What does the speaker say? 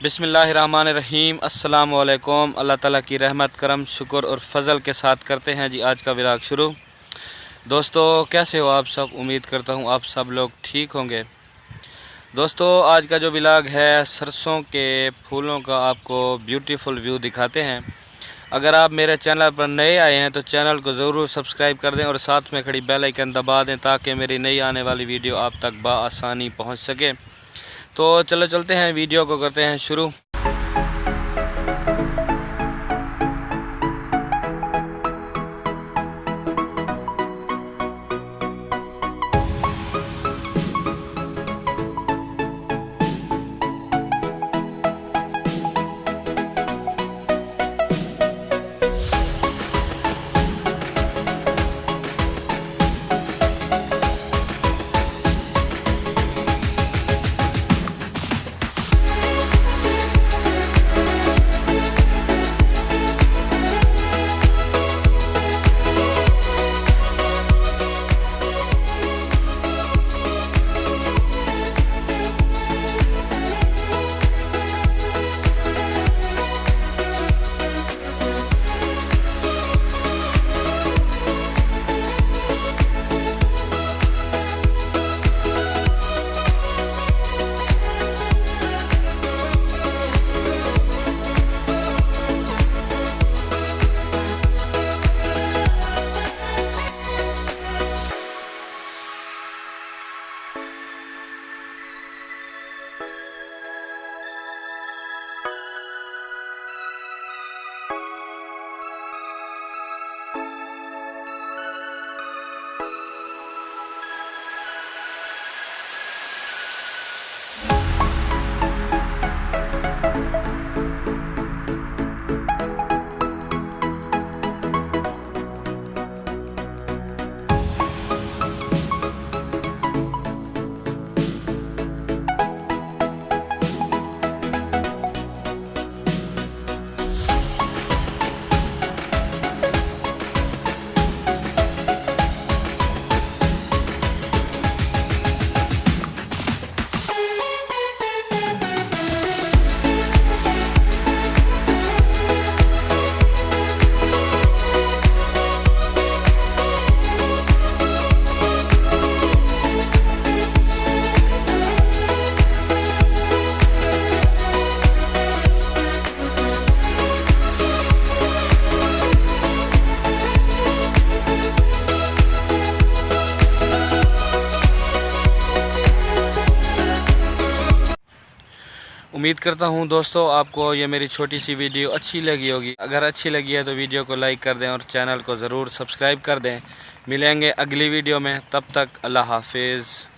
बिस्मिल्लाहिर्रहमानिर्रहीम। अस्सलामु अलैकुम। अल्लाह ताला की रहमत, करम, शुक्र और फ़ज़ल के साथ करते हैं जी आज का व्लॉग शुरू। दोस्तों कैसे हो आप सब? उम्मीद करता हूँ आप सब लोग ठीक होंगे। दोस्तों आज का जो व्लॉग है सरसों के फूलों का आपको ब्यूटीफुल व्यू दिखाते हैं। अगर आप मेरे चैनल पर नए आए हैं तो चैनल को ज़रूर सब्सक्राइब कर दें और साथ में खड़ी बेल आइकन दबा दें ताकि मेरी नई आने वाली वीडियो आप तक बआसानी पहुँच सके। तो चलो चलते हैं, वीडियो को करते हैं शुरू। उम्मीद करता हूँ दोस्तों आपको ये मेरी छोटी सी वीडियो अच्छी लगी होगी। अगर अच्छी लगी है तो वीडियो को लाइक कर दें और चैनल को ज़रूर सब्सक्राइब कर दें। मिलेंगे अगली वीडियो में, तब तक अल्लाह हाफिज़।